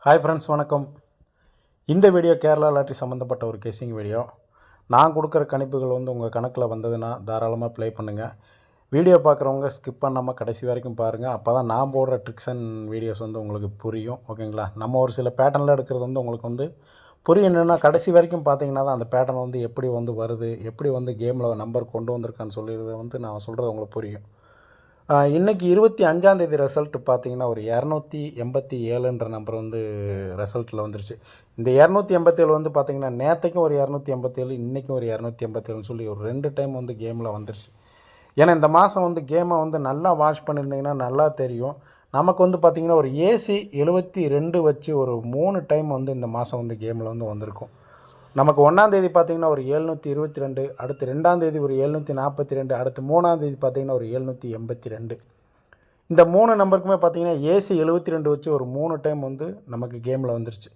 Hi friends, வணக்கம். இந்த video Kerala lottery சம்மந்தப்பட்ட ஒரு கெஸ்ஸிங் வீடியோ. நான் கொடுக்குற கணிப்புகள் உங்கள் கணக்கில் வந்ததுன்னா தாராளமாக ப்ளே பண்ணுங்கள். வீடியோ பார்க்குறவங்க ஸ்கிப் பண்ணாமல் கடைசி வரைக்கும் பாருங்கள். அப்போ தான் நான் போடுற ட்ரிக்ஸ் அண்ட் வீடியோஸ் உங்களுக்கு புரியும். ஓகேங்களா? நம்ம ஒரு சில பேட்டர்னில் எடுக்கிறது உங்களுக்கு புரியணுன்னா கடைசி வரைக்கும் பார்த்தீங்கன்னா தான் அந்த பேட்டர்ன் எப்படி வருது, எப்படி கேமில் நம்பர் கொண்டு வந்திருக்கான்னு சொல்லிடுறது நான் சொல்கிறது உங்களுக்கு புரியும். இன்றைக்கி 25ஆந்தேதி ரிசல்ட் பார்த்திங்கன்னா ஒரு 287ன்ற நம்பர் ரிசல்ட்டில் வந்துருச்சு. இந்த 287 பார்த்திங்கன்னா நேற்றைக்கும் ஒரு 287, இன்றைக்கும் ஒரு 287ன்னு சொல்லி ஒரு 2 டைம் கேமில் வந்துருச்சு. ஏன்னா இந்த மாதம் கேமை நல்லா வாட்ச் பண்ணியிருந்தீங்கன்னா நல்லா தெரியும். நமக்கு பார்த்திங்கன்னா ஒரு ஏசி 72 வச்சு ஒரு 3 டைம் இந்த மாதம் கேமில் வந்திருக்கும். நமக்கு 1ஆந்தேதி பார்த்திங்கன்னா ஒரு 722, அடுத்து 2ஆந்தேதி ஒரு 742, அடுத்து 3ஆந்தேதி பார்த்திங்கன்னா ஒரு 782. இந்த 3 நம்பருக்குமே பார்த்திங்கன்னா ஏசி 72 வச்சு ஒரு 3 டைம் நமக்கு கேமில் வந்துருச்சு.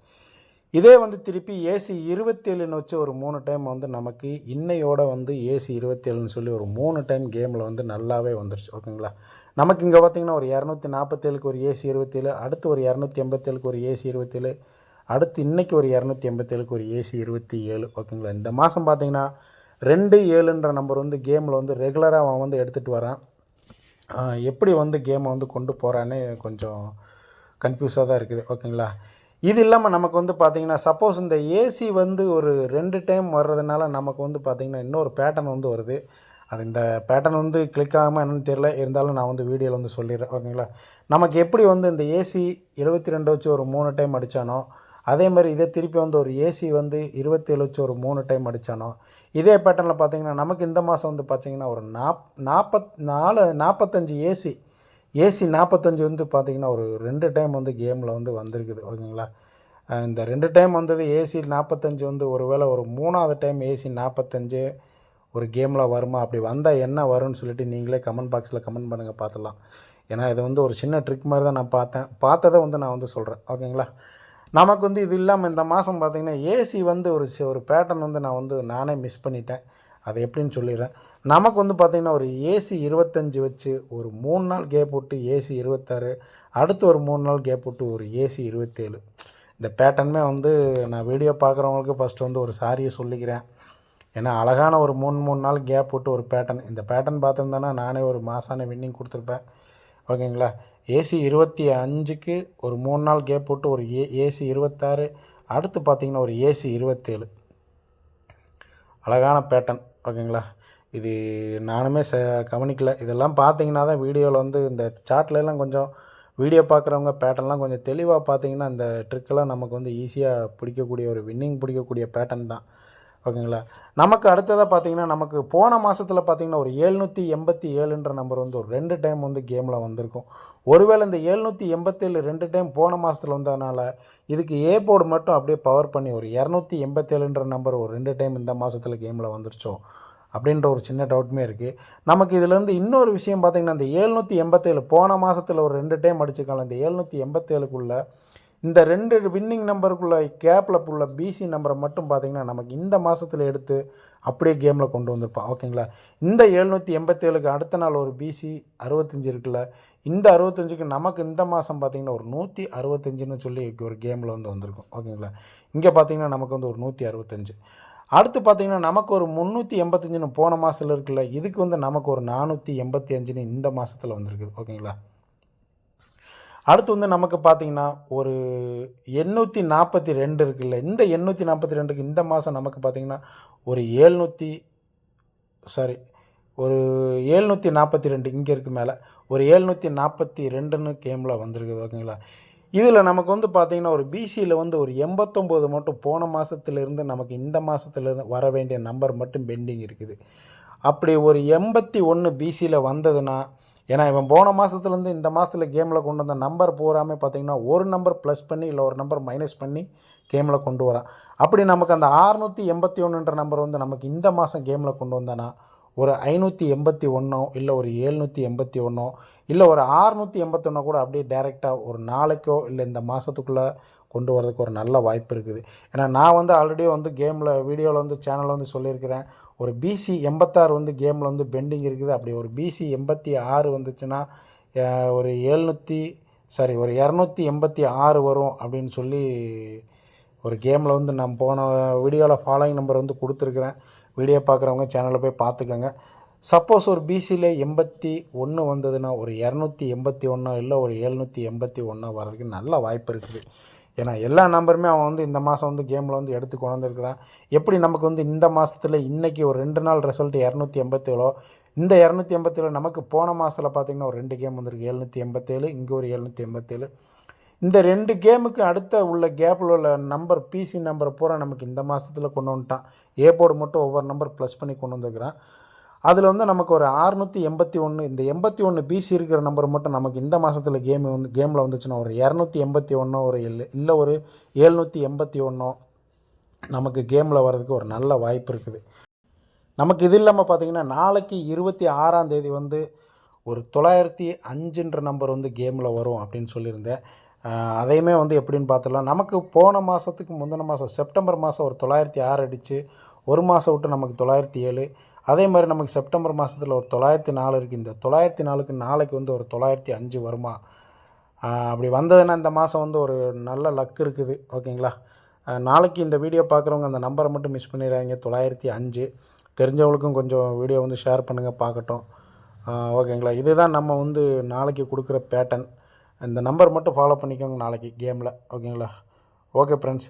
இதே திருப்பி ஏசி 27ன்னு வச்சு ஒரு 3 டைம் நமக்கு இன்னையோட ஏசி 27ன்னு சொல்லி ஒரு 3 டைம் கேமில் நல்லாவே வந்துருச்சு. ஓகேங்களா? நமக்கு இங்கே பார்த்திங்கன்னா ஒரு 247க்கு ஒரு ஏசி 27, அடுத்து ஒரு 287க்கு ஒரு ஏசி 27, அடுத்து இன்றைக்கி ஒரு 287க்கு ஒரு ஏசி 27. ஓகேங்களா? இந்த மாதம் பார்த்திங்கன்னா 27ன்ற நம்பர் கேமில் ரெகுலராக அவன் எடுத்துகிட்டு வரான். எப்படி கேமை கொண்டு போகிறான்னு கொஞ்சம் கன்ஃபியூஸாக தான் இருக்குது. ஓகேங்களா? இது இல்லாமல் நமக்கு பார்த்திங்கன்னா சப்போஸ் இந்த ஏசி ஒரு 2 டைம் வர்றதுனால நமக்கு பார்த்திங்கன்னா இன்னொரு பேட்டர்ன் வருது. அது இந்த பேட்டர்ன் கிளிக் ஆகாமல் என்னென்னு தெரியல, இருந்தாலும் நான் வீடியோவில் சொல்லிடுறேன். ஓகேங்களா? நமக்கு எப்படி இந்த ஏசி 72 வச்சு ஒரு 3 டைம் அடித்தானோ, அதே மாதிரி இதே திருப்பி ஒரு ஏசி 27 வச்சு ஒரு 3 டைம் அடித்தானோ, இதே பேட்டர்னில் பார்த்திங்கன்னா நமக்கு இந்த மாதம் பார்த்திங்கன்னா ஒரு 45 ஏசி 45 பார்த்திங்கன்னா ஒரு 2 டைம் கேமில் வந்திருக்குது. ஓகேங்களா? இந்த 2 டைம் ஏசி 45 ஒரு வேளை ஒரு 3ஆவது டைம் ஏசி 45 ஒரு கேமில் வருமா, அப்படி வந்தால் என்ன வரும்னு சொல்லிட்டு நீங்களே கமெண்ட் பாக்ஸில் கமெண்ட் பண்ணுங்கள், பார்த்துடலாம். ஏன்னா இது ஒரு சின்ன ட்ரிக் மாதிரி தான் நான் பார்த்ததை நான் சொல்கிறேன். ஓகேங்களா? நமக்கு இது இல்லாமல் இந்த மாதம் பார்த்திங்கன்னா ஏசி ஒரு பேட்டர்ன் நான் நானே மிஸ் பண்ணிட்டேன். அது எப்படின்னு சொல்லிடுறேன். நமக்கு பார்த்திங்கன்னா ஒரு ஏசி 25 வச்சு ஒரு 3 நாள் கேப் விட்டு ஏசி 26, அடுத்து ஒரு 3 நாள் கேப் விட்டு ஒரு ஏசி 27. இந்த பேட்டர்னுமே நான் வீடியோ பார்க்குறவங்களுக்கு ஃபஸ்ட்டு ஒரு சாரியை சொல்லிக்கிறேன். ஏன்னா அழகான ஒரு 3 நாள் கேப் விட்டு ஒரு பேட்டர்ன், இந்த பேட்டர்ன் பார்த்துருந்தேன்னா நானே ஒரு மாசான வின்னிங் கொடுத்துருப்பேன். ஓகேங்களா? ஏசி 25க்கு ஒரு 3 நாள் கேப் விட்டு ஒரு ஏசி 26, அடுத்து பார்த்திங்கன்னா ஒரு ஏசி 27. அழகான பேட்டர்ன். ஓகேங்களா? இது நானுமே கவனிக்கல. இதெல்லாம் பார்த்திங்கன்னா தான் வீடியோவில் இந்த சார்ட்லலாம் கொஞ்சம் வீடியோ பார்க்குறவங்க பேட்டர்ன்லாம் கொஞ்சம் தெளிவாக பார்த்திங்கன்னா இந்த ட்ரிக்கெல்லாம் நமக்கு ஈஸியாக பிடிக்கக்கூடிய ஒரு வின்னிங் பிடிக்கக்கூடிய பேட்டர்ன் தான். ஓகேங்களா? நமக்கு அடுத்ததாக பார்த்திங்கன்னா நமக்கு போன மாதத்தில் பார்த்திங்கன்னா ஒரு 787ன்ற நம்பர் ஒரு 2 டைம் கேமில் வந்திருக்கும். ஒருவேளை இந்த 787 2 டைம் போன மாதத்தில் வந்ததுனால இதுக்கு ஏ போர்டு மட்டும் அப்படியே பவர் பண்ணி ஒரு 287ன்ற நம்பர் ஒரு 2 டைம் இந்த மாதத்தில் கேமில் வந்துருச்சோ அப்படின்ற ஒரு சின்ன டவுட்டுமே இருக்குது. நமக்கு இதிலேருந்து இன்னொரு விஷயம் பார்த்திங்கன்னா இந்த 787 போன மாதத்தில் ஒரு 2 டைம் அடிச்சுக்கலாம். இந்த 787க்குள்ளே இந்த 2 வின்னிங் நம்பருக்குள்ளே கேப்பில் உள்ள பிசி நம்பரை மட்டும் பார்த்திங்கன்னா நமக்கு இந்த மாதத்தில் எடுத்து அப்படியே கேமில் கொண்டு வந்திருப்பான். ஓகேங்களா? இந்த 787க்கு அடுத்த நாள் ஒரு பிசி 65 இருக்குல்ல, இந்த 65க்கு நமக்கு இந்த மாதம் பார்த்திங்கன்னா ஒரு 165ன்னு சொல்லி ஒரு கேமில் வந்திருக்கும். ஓகேங்களா? இங்கே பார்த்திங்கன்னா நமக்கு ஒரு 165. அடுத்து பார்த்திங்கன்னா நமக்கு ஒரு 385ன்னு போன மாதத்தில் இருக்குல்ல, இதுக்கு நமக்கு ஒரு 485ன்னு இந்த மாதத்தில் வந்திருக்குது. ஓகேங்களா? அடுத்து நமக்கு பார்த்திங்கன்னா ஒரு 842 இருக்குல்ல, இந்த 842க்கு இந்த மாதம் நமக்கு பார்த்திங்கன்னா ஒரு 742 இங்கே இருக்குது மேலே ஒரு 742ன்னு கேமில் வந்திருக்குது. ஓகேங்களா? இதில் நமக்கு பார்த்திங்கன்னா ஒரு பிசியில் ஒரு 89 மட்டும் போன மாதத்துலேருந்து நமக்கு இந்த மாதத்துலேருந்து வர வேண்டிய நம்பர் மட்டும் பெண்டிங் இருக்குது. அப்படி ஒரு 81 பிசியில் வந்ததுன்னா, ஏன்னா இவன் போன மாதத்துலேருந்து இந்த மாதத்தில் கேமில் கொண்டு வந்த நம்பர் பூராமே பார்த்திங்கன்னா ஒரு நம்பர் ப்ளஸ் பண்ணி இல்லை ஒரு நம்பர் மைனஸ் பண்ணி கேமில் கொண்டு வரான். அப்படி நமக்கு அந்த 681ன்ற நம்பர் நமக்கு இந்த மாதம் கேமில் கொண்டு வந்தானா ஒரு 581 இல்லை ஒரு 781 இல்லை ஒரு 681 கூட அப்படியே டைரெக்டாக ஒரு நாளைக்கோ இல்லை இந்த மாதத்துக்குள்ளே கொண்டு வரதுக்கு ஒரு நல்ல வாய்ப்பு இருக்குது. ஏன்னா நான் ஆல்ரெடி கேமில் வீடியோவில் சேனலில் சொல்லியிருக்கிறேன். ஒரு பிசி 86 கேமில் பெண்டிங் இருக்குது. அப்படி ஒரு பிசி 86 வந்துச்சுன்னா ஒரு சரி ஒரு 286 வரும் அப்படின்னு சொல்லி ஒரு கேமில் வந்து நான் போன வீடியோவில் ஃபாலோயிங் நம்பர் வந்து கொடுத்துருக்குறேன். வீடியோ பார்க்குறவங்க சேனலில் போய் பார்த்துக்கோங்க. சப்போஸ் ஒரு பிசியில் 81 வந்ததுன்னா ஒரு 281 இல்லை ஒரு 781 வர்றதுக்கு நல்ல வாய்ப்பு இருக்குது. ஏன்னா எல்லா நம்பருமே அவன் வந்து இந்த மாதம் வந்து கேமில் வந்து எடுத்து கொண்டு வந்திருக்கிறான். எப்படி நமக்கு வந்து இந்த மாதத்தில் இன்றைக்கி ஒரு 2 நாள் ரிசல்ட் 287, இந்த 287 நமக்கு போன மாதத்தில் பார்த்திங்கன்னா ஒரு 2 கேம் வந்திருக்கு 787, இங்கே ஒரு 787. இந்த 2 கேமுக்கு அடுத்த உள்ள கேப்பில் உள்ள நம்பர் பிசி நம்பரை பூரா நமக்கு இந்த மாதத்தில் கொண்டு வந்துட்டான். ஏ போர்டு மட்டும் ஒவ்வொரு நம்பர் ப்ளஸ் பண்ணி கொண்டு வந்துருக்கிறான். அதில் வந்து நமக்கு ஒரு 681, இந்த 81 பிசி இருக்கிற நம்பர் மட்டும் நமக்கு இந்த மாதத்தில் கேமில் வந்துச்சுன்னா ஒரு 281 ஒரு இல்லை ஒரு 781 நமக்கு கேமில் வர்றதுக்கு ஒரு நல்ல வாய்ப்பு இருக்குது. நமக்கு இது இல்லாமல் பார்த்திங்கன்னா நாளைக்கு 26ஆம் தேதி வந்து ஒரு 905 நம்பர் வந்து கேமில் வரும் அப்படின்னு சொல்லியிருந்தேன். அதையுமே வந்து எப்படின்னு பார்த்துடலாம். நமக்கு போன மாதத்துக்கு முந்தின மாதம் செப்டம்பர் மாதம் ஒரு 906 அடித்து ஒரு மாதம் விட்டு நமக்கு 907. அதே மாதிரி நமக்கு செப்டம்பர் மாதத்தில் ஒரு 904 இருக்குது. இந்த 904க்கு நாளைக்கு வந்து ஒரு 905 வருமா? அப்படி வந்ததுன்னா இந்த மாதம் வந்து ஒரு நல்ல லக் இருக்குது. ஓகேங்களா? நாளைக்கு இந்த வீடியோ பார்க்குறவங்க அந்த நம்பரை மட்டும் மிஸ் பண்ணிடுறாங்க. 905 தெரிஞ்சவங்களுக்கும் கொஞ்சம் வீடியோ வந்து ஷேர் பண்ணுங்கள், பார்க்கட்டும். ஓகேங்களா? இதுதான் நம்ம வந்து நாளைக்கு கொடுக்குற பேட்டர்ன். இந்த நம்பர் மட்டும் ஃபாலோ பண்ணிக்கோங்க நாளைக்கு கேமில். ஓகேங்களா? Okay friends.